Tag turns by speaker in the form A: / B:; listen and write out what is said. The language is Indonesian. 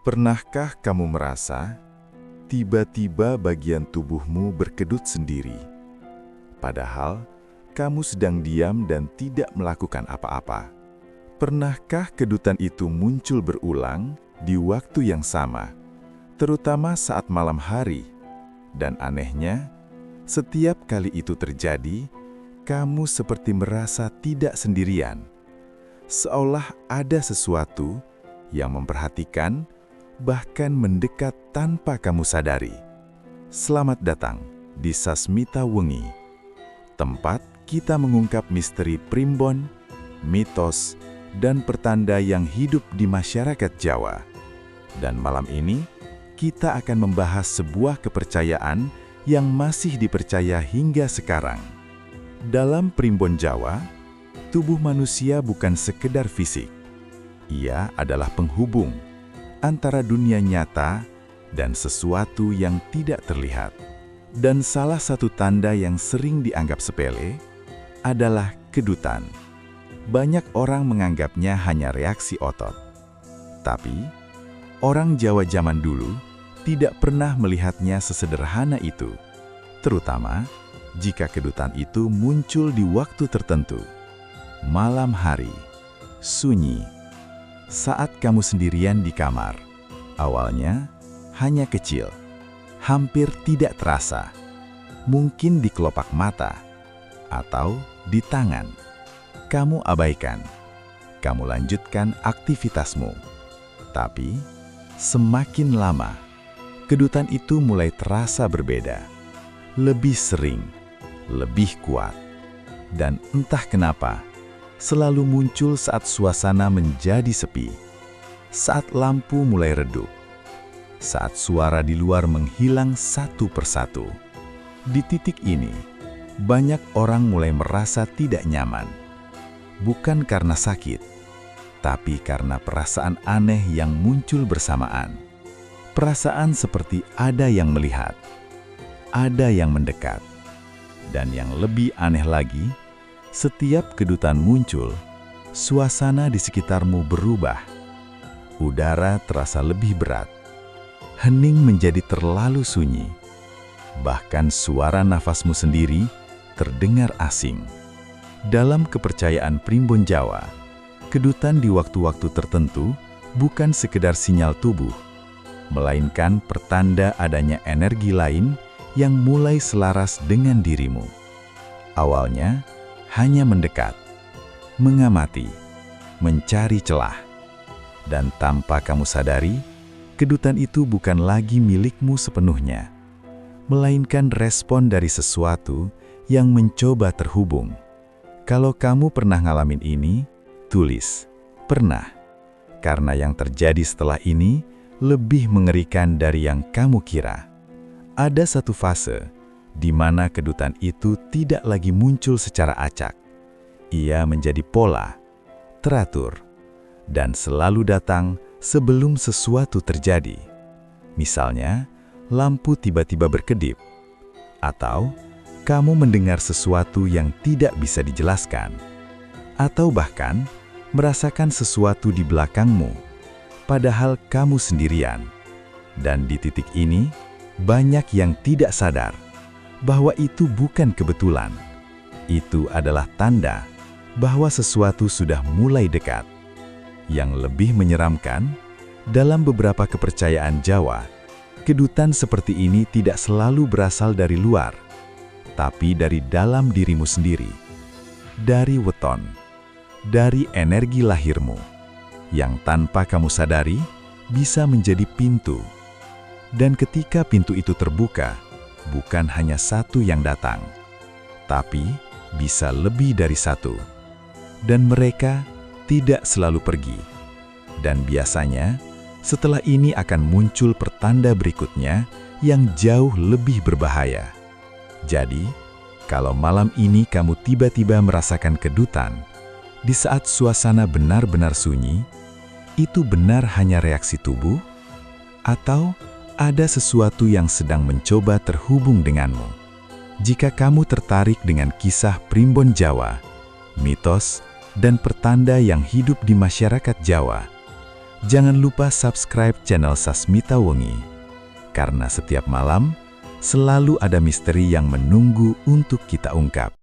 A: Pernahkah kamu merasa tiba-tiba bagian tubuhmu berkedut sendiri, padahal kamu sedang diam dan tidak melakukan apa-apa? Pernahkah kedutan itu muncul berulang di waktu yang sama, terutama saat malam hari? Dan anehnya, setiap kali itu terjadi, kamu seperti merasa tidak sendirian, seolah ada sesuatu yang memperhatikan, bahkan mendekat tanpa kamu sadari. Selamat datang di Sasmita Wengi, tempat kita mengungkap misteri primbon, mitos, dan pertanda yang hidup di masyarakat Jawa. Dan malam ini, kita akan membahas sebuah kepercayaan yang masih dipercaya hingga sekarang. Dalam primbon Jawa, tubuh manusia bukan sekedar fisik. Ia adalah penghubung antara dunia nyata dan sesuatu yang tidak terlihat. Dan salah satu tanda yang sering dianggap sepele adalah kedutan. Banyak orang menganggapnya hanya reaksi otot. Tapi, orang Jawa zaman dulu tidak pernah melihatnya sesederhana itu, terutama jika kedutan itu muncul di waktu tertentu. Malam hari, sunyi, saat kamu sendirian di kamar. Awalnya hanya kecil, hampir tidak terasa, mungkin di kelopak mata atau di tangan. Kamu abaikan, kamu lanjutkan aktivitasmu. Tapi semakin lama, kedutan itu mulai terasa berbeda, lebih sering, lebih kuat, dan entah kenapa selalu muncul saat suasana menjadi sepi, saat lampu mulai redup, saat suara di luar menghilang satu persatu. Di titik ini, banyak orang mulai merasa tidak nyaman, bukan karena sakit, tapi karena perasaan aneh yang muncul bersamaan. Perasaan seperti ada yang melihat, ada yang mendekat, dan yang lebih aneh lagi, setiap kedutan muncul, suasana di sekitarmu berubah. Udara terasa lebih berat, hening menjadi terlalu sunyi, bahkan suara nafasmu sendiri terdengar asing. Dalam kepercayaan primbon Jawa, kedutan di waktu-waktu tertentu bukan sekedar sinyal tubuh, melainkan pertanda adanya energi lain yang mulai selaras dengan dirimu. Awalnya, hanya mendekat, mengamati, mencari celah. Dan tanpa kamu sadari, kedutan itu bukan lagi milikmu sepenuhnya, melainkan respon dari sesuatu yang mencoba terhubung. Kalau kamu pernah ngalamin ini, tulis, pernah. Karena yang terjadi setelah ini lebih mengerikan dari yang kamu kira. Ada satu fase di mana kedutan itu tidak lagi muncul secara acak. Ia menjadi pola, teratur, dan selalu datang sebelum sesuatu terjadi. Misalnya, lampu tiba-tiba berkedip, atau kamu mendengar sesuatu yang tidak bisa dijelaskan, atau bahkan merasakan sesuatu di belakangmu, padahal kamu sendirian. Dan di titik ini, banyak yang tidak sadar bahwa itu bukan kebetulan. Itu adalah tanda bahwa sesuatu sudah mulai dekat. Yang lebih menyeramkan, dalam beberapa kepercayaan Jawa, kedutan seperti ini tidak selalu berasal dari luar, tapi dari dalam dirimu sendiri, dari weton, dari energi lahirmu, yang tanpa kamu sadari bisa menjadi pintu. Dan ketika pintu itu terbuka, bukan hanya satu yang datang, tapi bisa lebih dari satu. Dan mereka tidak selalu pergi. Dan biasanya, setelah ini akan muncul pertanda berikutnya yang jauh lebih berbahaya. Jadi, kalau malam ini kamu tiba-tiba merasakan kedutan, di saat suasana benar-benar sunyi, itu benar hanya reaksi tubuh? Atau ada sesuatu yang sedang mencoba terhubung denganmu? Jika kamu tertarik dengan kisah primbon Jawa, mitos, dan pertanda yang hidup di masyarakat Jawa, Jangan lupa subscribe channel Sasmita Wengi, karena setiap malam selalu ada misteri yang menunggu untuk kita ungkap.